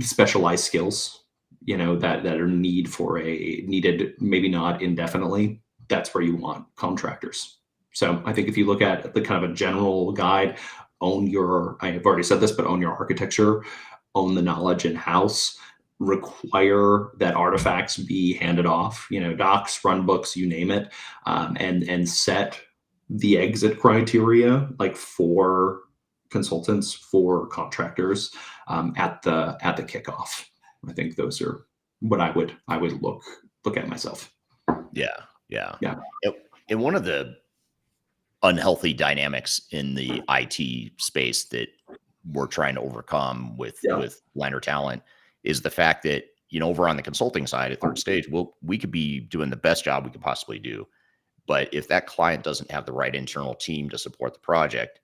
specialized skills, that are needed, maybe not indefinitely, that's where you want contractors. So I think if you look at the kind of a general guide, I have already said this, but own your architecture, own the knowledge in house, require that artifacts be handed off, docs, run books, you name it, and set the exit criteria, like for consultants, for contractors, at the kickoff. I think those are what I would look at myself. Yeah. Yeah. Yeah. And one of the unhealthy dynamics in the IT space that we're trying to overcome Yeah. with lender talent is the fact that, over on the consulting side at third stage, we could be doing the best job we could possibly do. But if that client doesn't have the right internal team to support the project,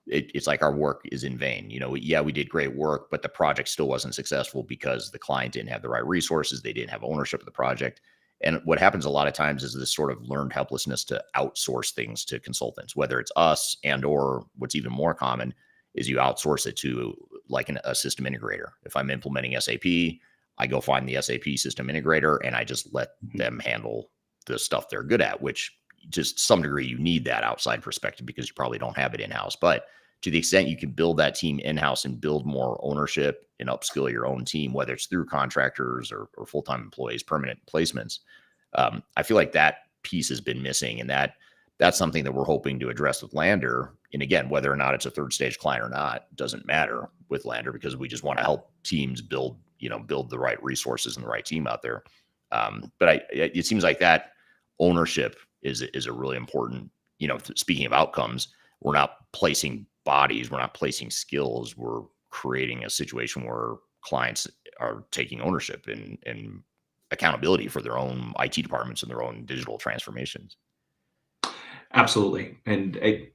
it's like our work is in vain. Yeah, we did great work, but the project still wasn't successful because the client didn't have the right resources. They didn't have ownership of the project. And what happens a lot of times is this sort of learned helplessness to outsource things to consultants, whether it's us, and or what's even more common is you outsource it to like a system integrator. If I'm implementing SAP, I go find the SAP system integrator and I just let them handle the stuff they're good at, which just some degree you need that outside perspective because you probably don't have it in-house. But to the extent you can build that team in-house and build more ownership and upskill your own team, whether it's through contractors or full-time employees, permanent placements, I feel like that piece has been missing. And that's something that we're hoping to address with Lander. And again, whether or not it's a third stage client or not, doesn't matter with Lander, because we just want to help teams build the right resources and the right team out there. But it seems like that ownership is a really important, speaking of outcomes, we're not placing bodies, we're not placing skills, we're creating a situation where clients are taking ownership and accountability for their own IT departments and their own digital transformations. Absolutely. And I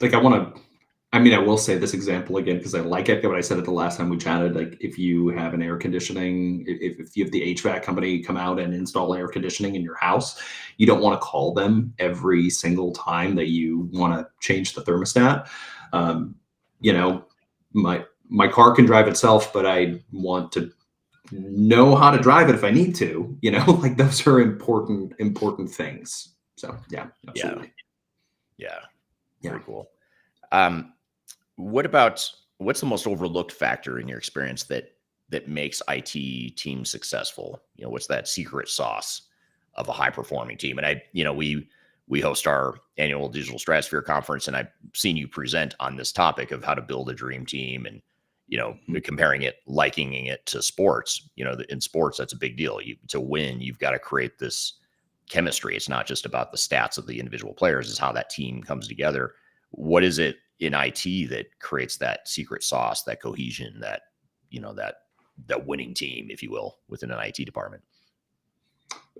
will say this example again because I like it, but I said it the last time we chatted. Like, if you have an air conditioning, if you have the HVAC company come out and install air conditioning in your house, you don't want to call them every single time that you want to change the thermostat. You know, my car can drive itself, but I want to know how to drive it if I need to. Like, those are important things. So yeah, absolutely. Yeah. Yeah. Very cool. What's the most overlooked factor in your experience that makes IT teams successful? What's that secret sauce of a high performing team? And we host our annual Digital Stratosphere conference, and I've seen you present on this topic of how to build a dream team, and comparing it, likening it to sports. In sports, that's a big deal. To win, you've got to create this chemistry. It's not just about the stats of the individual players, it's how that team comes together. What is it in IT that creates that secret sauce, that cohesion, that winning team, if you will, within an IT department?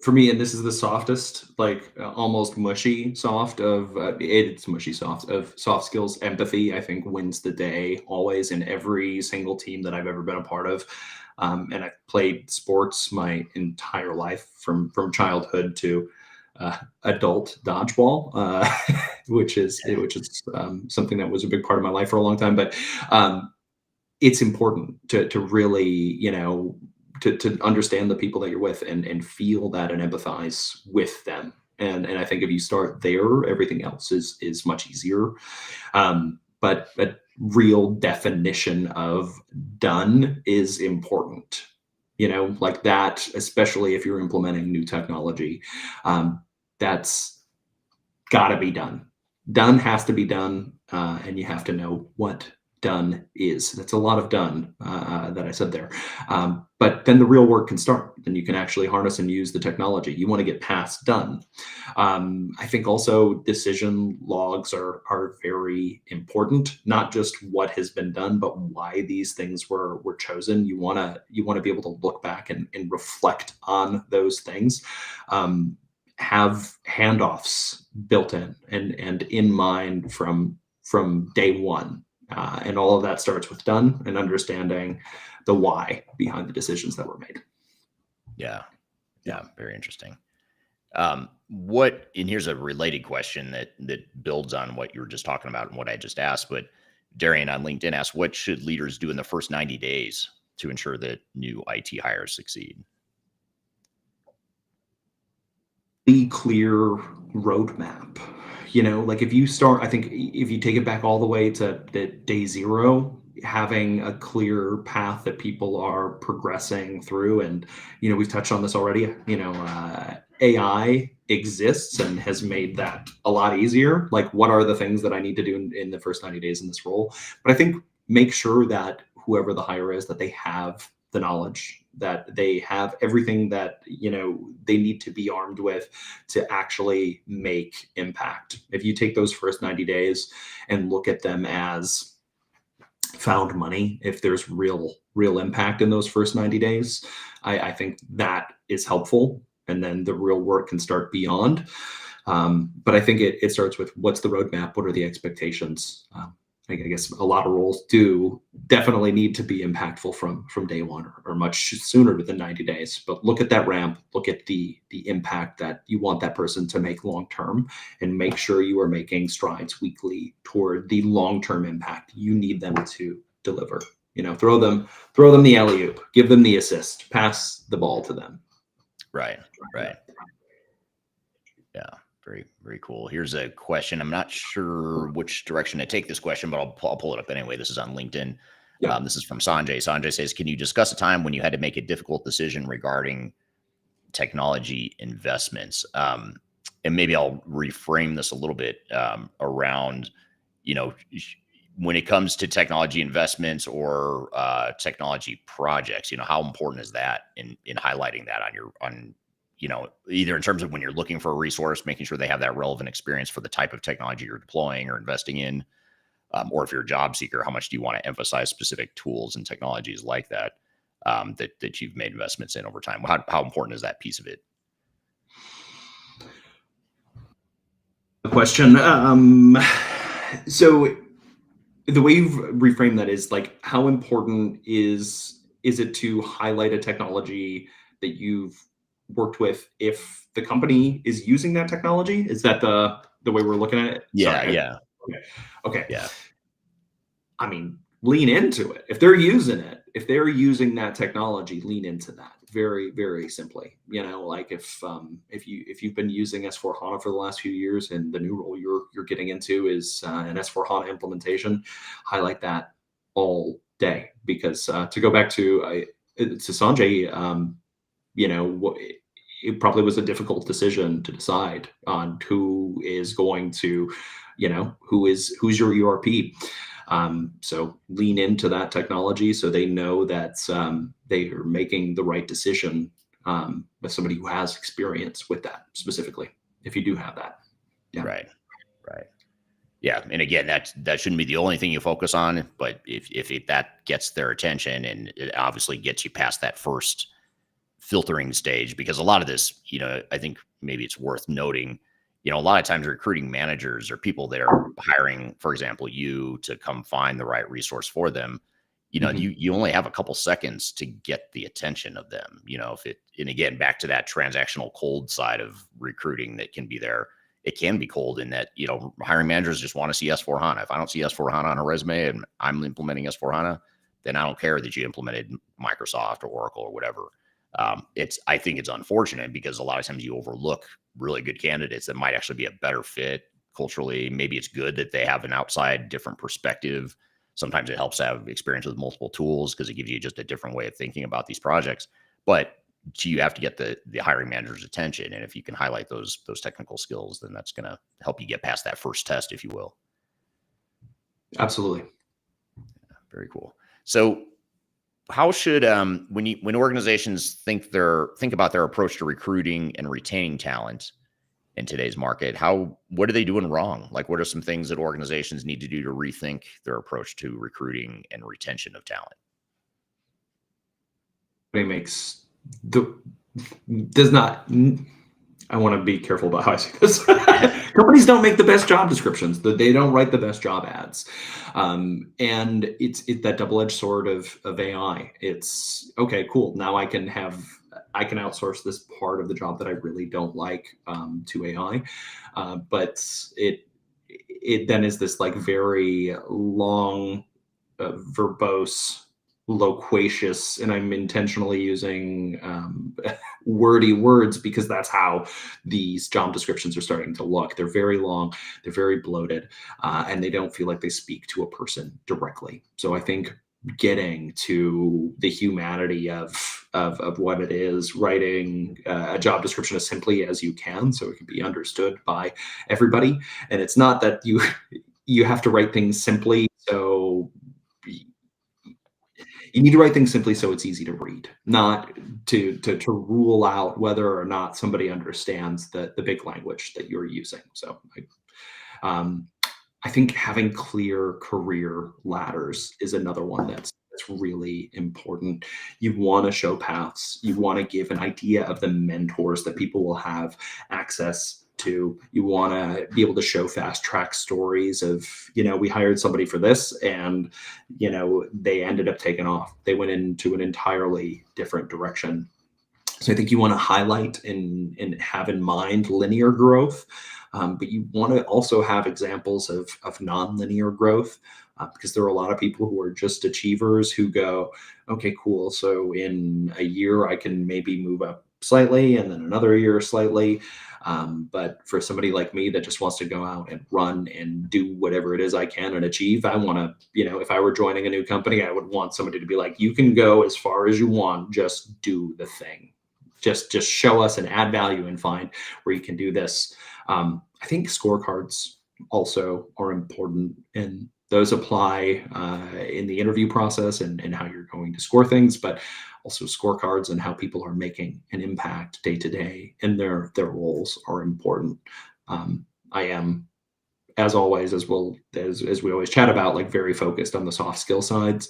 For me, and this is the softest, like almost mushy soft of it's mushy soft of soft skills. Empathy, I think, wins the day always in every single team that I've ever been a part of. And I've played sports my entire life, from childhood to adult dodgeball, which is something that was a big part of my life for a long time. But it's important to really, to understand the people that you're with and feel that and empathize with them. And I think if you start there, everything else is much easier. But a real definition of done is important. Like that, especially if you're implementing new technology, that's got to be done. Done has to be done, and you have to know what done is. That's a lot of done that I said there. But then the real work can start. Then you can actually harness and use the technology. You want to get past done. I think also decision logs are very important. Not just what has been done, but why these things were chosen. You want to be able to look back and reflect on those things. Have handoffs built in and in mind from day one. And all of that starts with done and understanding the why behind the decisions that were made. Yeah. Very interesting. And here's a related question that builds on what you were just talking about and what I just asked, but Darian on LinkedIn asked, what should leaders do in the first 90 days to ensure that new IT hires succeed? The clear roadmap. Like, if you start, I think if you take it back all the way to the day zero, having a clear path that people are progressing through. And we've touched on this already. AI exists and has made that a lot easier. Like, what are the things that I need to do in the first 90 days in this role? But I think make sure that whoever the hire is, that they have the knowledge, that they have everything that they need to be armed with to actually make impact. If you take those first 90 days and look at them as found money, if there's real impact in those first 90 days, I think that is helpful. And then the real work can start beyond. But I think it starts with, what's the roadmap? What are the expectations? I guess a lot of roles do definitely need to be impactful from day one or much sooner than 90 days. But look at that ramp, look at the impact that you want that person to make long term, and make sure you are making strides weekly toward the long term impact you need them to deliver. Throw them the alley-oop, give them the assist, pass the ball to them. Right. Yeah. Very, very cool. Here's a question. I'm not sure which direction to take this question, but I'll pull it up anyway. This is on LinkedIn. Yeah. This is from Sanjay. Sanjay says, can you discuss a time when you had to make a difficult decision regarding technology investments? And and maybe I'll reframe this a little bit around, you know, when it comes to technology investments or technology projects, you know, how important is that in highlighting that on you know, either in terms of when you're looking for a resource, making sure they have that relevant experience for the type of technology you're deploying or investing in, or if you're a job seeker, how much do you want to emphasize specific tools and technologies like that that you've made investments in over time? How important is that piece of it? Question. So the way you've reframed that is like, how important is it to highlight a technology that you've worked with if the company is using that technology? Is that the way we're looking at it? Yeah, Sorry. yeah, Okay. Okay. yeah, I mean, lean into it. If they're using it, if they're using that technology, lean into that. Very, very simply. You know, like if you've been using S4 HANA for the last few years, and the new role you're getting into is an S4 HANA implementation, highlight that all day. Because to go back to Sanjay, you know, it probably was a difficult decision to decide on who is going to, you know, who's your ERP. So lean into that technology so they know that they are making the right decision with somebody who has experience with that specifically, if you do have that. Yeah. right, right. Yeah, and again, that shouldn't be the only thing you focus on, but that gets their attention and it obviously gets you past that first filtering stage, because a lot of this, you know, I think maybe it's worth noting, you know, a lot of times recruiting managers or people that are hiring, for example, you to come find the right resource for them, you know, Mhm. you only have a couple seconds to get the attention of them. You know, if it, and again, back to that transactional cold side of recruiting that can be there, it can be cold in that, you know, hiring managers just want to see S4 HANA. If I don't see S4 HANA on a resume and I'm implementing S4 HANA, then I don't care that you implemented Microsoft or Oracle or whatever. I think it's unfortunate because a lot of times you overlook really good candidates that might actually be a better fit culturally. Maybe it's good that they have an outside different perspective. Sometimes it helps to have experience with multiple tools because it gives you just a different way of thinking about these projects. But you have to get the hiring manager's attention, and if you can highlight those technical skills, then that's going to help you get past that first test, if you will. Absolutely. Very cool. So how should when organizations think about their approach to recruiting and retaining talent in today's market, what are they doing wrong? Like, what are some things that organizations need to do to rethink their approach to recruiting and retention of talent? It makes the does not. I want to be careful about how I say this. Companies don't make the best job descriptions. They don't write the best job ads, and it's that double-edged sword of AI. It's okay, cool. Now I can outsource this part of the job that I really don't like to AI, but it then is this like very long, verbose, loquacious, and I'm intentionally using wordy words because that's how these job descriptions are starting to look. They're very long, they're very bloated, and they don't feel like they speak to a person directly. So I think getting to the humanity of what it is, writing a job description as simply as you can so it can be understood by everybody. And it's not that you have to write things simply so you need to write things simply so it's easy to read, not to rule out whether or not somebody understands the big language that you're using. So um, I think having clear career ladders is another one that's really important. You want to show paths. You want to give an idea of the mentors that people will have access to. You want to be able to show fast track stories of, you know, we hired somebody for this and, you know, they ended up taking off. They went into an entirely different direction. So I think you want to highlight and have in mind linear growth, but you want to also have examples of nonlinear growth, because there are a lot of people who are just achievers who go, okay, cool. So in a year, I can maybe move up slightly and then another year slightly. But for somebody like me that just wants to go out and run and do whatever it is I can and achieve, I want to, you know, if I were joining a new company, I would want somebody to be like, you can go as far as you want, just do the thing. Just show us and add value and find where you can do this. I think scorecards also are important, and those apply in the interview process and how you're going to score things, but also scorecards and how people are making an impact day to day in their roles are important. I am, as always, as we always chat about, like very focused on the soft skill sides,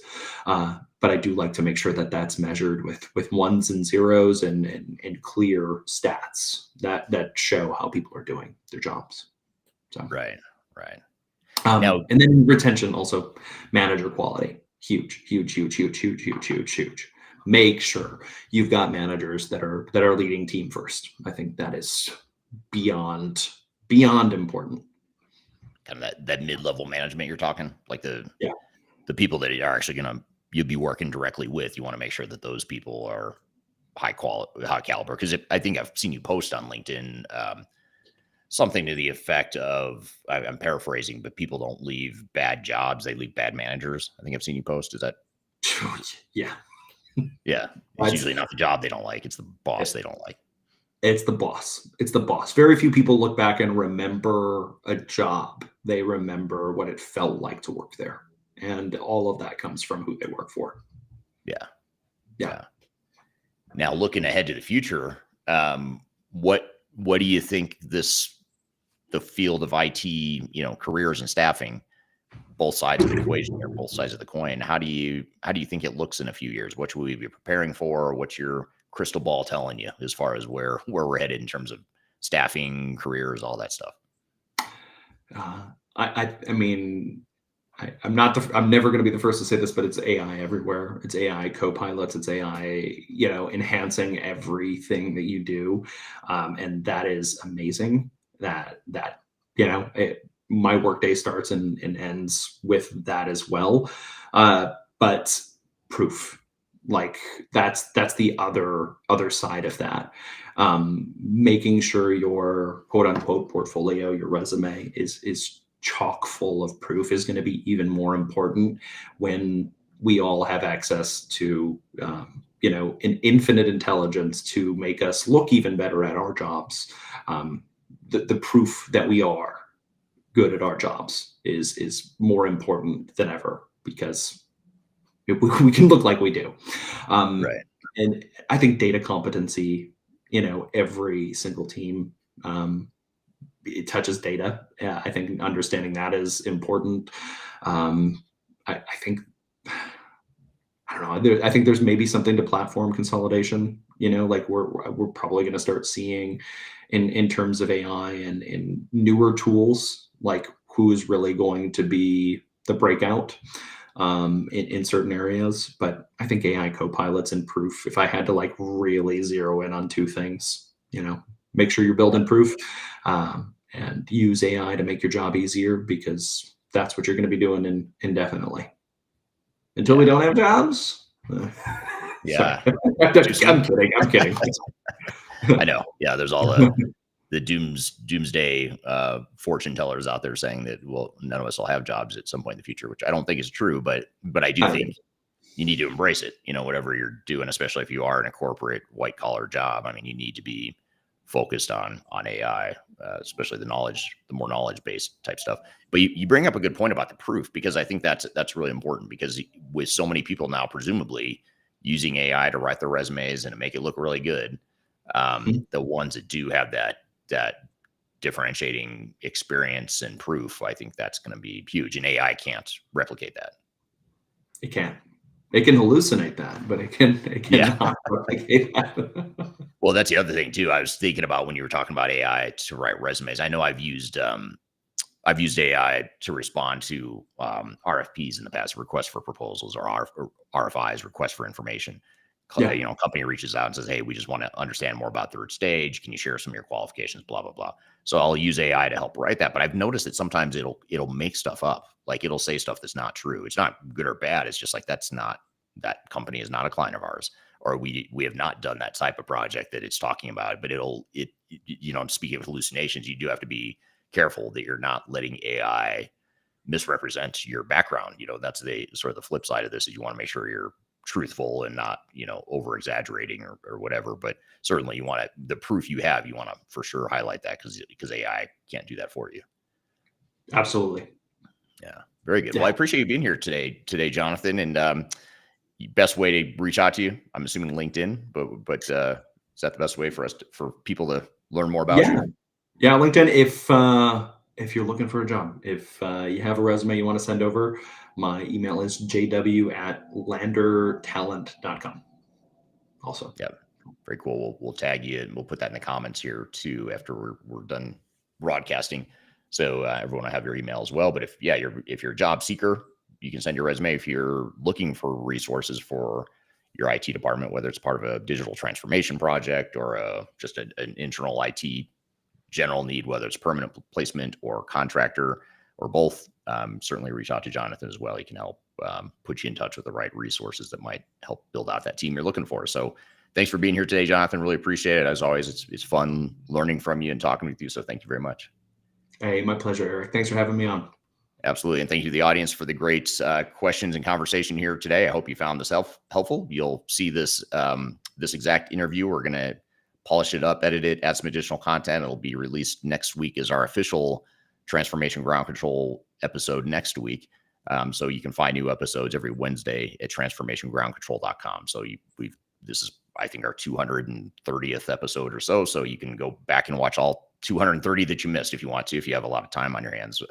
but I do like to make sure that that's measured with ones and zeros and clear stats that show how people are doing their jobs. So, Right. Right. Now, and then retention also, manager quality, huge, huge, huge, huge, huge, huge, huge, huge. Make sure you've got managers that are leading team first. I think that is beyond important. kind of that mid-level management you're talking, like Yeah. the people that are actually going to you'll be working directly with. You want to make sure that those people are high quality, high caliber. Because I think I've seen you post on LinkedIn something to the effect of I'm paraphrasing, but people don't leave bad jobs; they leave bad managers. I think I've seen you post. Is that Yeah. yeah? It's That's usually not the job they don't like; it's the boss it. they don't like. It's the boss. It's the boss. Very few people look back and remember a job. They remember what it felt like to work there. And all of that comes from who they work for. Yeah, Yeah. yeah. Now, looking ahead to the future, what do you think the field of IT, careers and staffing, both sides of the equation or both sides of the coin? How do you think it looks in a few years? What should we be preparing for? What's your crystal ball telling you as far as where we're headed in terms of staffing, careers, all that stuff? I mean, I'm never going to be the first to say this, but it's AI everywhere. It's AI co-pilots. It's AI, enhancing everything that you do, and that is amazing. My workday starts and ends with that as well. But proof, like that's the other side of that. Making sure your quote unquote portfolio, your resume is chock full of proof is going to be even more important when we all have access to an infinite intelligence to make us look even better at our jobs. The proof that we are good at our jobs is more important than ever, because we can look like we do. Um, Right. and I think data competency, every single team, it touches data. Yeah, I think understanding that is important. I think, I don't know. I think there's maybe something to platform consolidation. Like we're probably going to start seeing in terms of AI and newer tools, like who is really going to be the breakout in certain areas. But I think AI co-pilots and proof, if I had to like really zero in on two things, make sure you're building proof, and use AI to make your job easier, because that's what you're going to be doing indefinitely until we Yeah. don't have jobs. Sorry, Yeah. I'm Too kidding. soon. I'm kidding. I know. Yeah. There's all the doomsday fortune tellers out there saying that, well, none of us will have jobs at some point in the future, which I don't think is true, but I do think you need to embrace it, whatever you're doing, especially if you are in a corporate white collar job. I mean, you need to be focused on AI, especially the more knowledge based type stuff. But you bring up a good point about the proof, because I think that's really important, because with so many people now presumably using AI to write their resumes and to make it look really good, the ones that do have that differentiating experience and proof, I think that's going to be huge, and AI can't replicate that. It can. It can hallucinate that, but it Yeah. cannot replicate that. Well, that's the other thing too. I was thinking about when you were talking about AI to write resumes. I know I've used AI to respond to RFPs in the past, requests for proposals, or RFIs, requests for information. Yeah. Company reaches out and says, "Hey, we just want to understand more about third stage. Can you share some of your qualifications?" Blah blah blah. So I'll use AI to help write that. But I've noticed that sometimes it'll make stuff up. Like it'll say stuff that's not true. It's not good or bad. It's just like that company is not a client of ours, or we have not done that type of project that it's talking about. But speaking of hallucinations, you do have to be careful that you're not letting AI misrepresent your background. That's the sort of the flip side of this, is you want to make sure you're truthful and not, over exaggerating or whatever. But certainly you want to, the proof you have, you want to for sure highlight that because AI can't do that for you. Absolutely. Yeah. Very good. Yeah. Well, I appreciate you being here today, Jonathan. And best way to reach out to you, I'm assuming LinkedIn, but is that the best way for people to learn more about Yeah. you? Yeah. LinkedIn. If you're looking for a job, if you have a resume you want to send over, my email is jw@landertalent.com. Also. Yeah. Very cool. We'll tag you and we'll put that in the comments here too after we're done broadcasting. So everyone will have your email as well. But if you're a job seeker, you can send your resume. If you're looking for resources for your IT department, whether it's part of a digital transformation project or just an internal IT general need, whether it's permanent placement or contractor or both, certainly reach out to Jonathan as well. He can help put you in touch with the right resources that might help build out that team you're looking for. So thanks for being here today, Jonathan. Really appreciate it. As always, it's fun learning from you and talking with you. So thank you very much. Hey, my pleasure, Eric. Thanks for having me on. Absolutely. And thank you to the audience for the great questions and conversation here today. I hope you found this helpful. You'll see this exact interview. We're going to polish it up, edit it, add some additional content. It'll be released next week as our official Transformation Ground Control episode next week. So you can find new episodes every Wednesday at transformationgroundcontrol.com. So this is, I think, our 230th episode or so. So you can go back and watch all 230 that you missed if you want to, if you have a lot of time on your hands.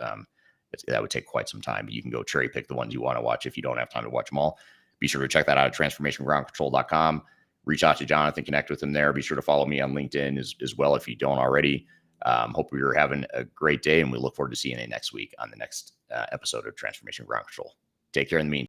That would take quite some time, but you can go cherry pick the ones you want to watch if you don't have time to watch them all. Be sure to check that out at transformationgroundcontrol.com. Reach out to Jonathan, connect with him there. Be sure to follow me on LinkedIn as well if you don't already. Hope you're having a great day, and we look forward to seeing you next week on the next episode of Transformation Ground Control. Take care in the meantime.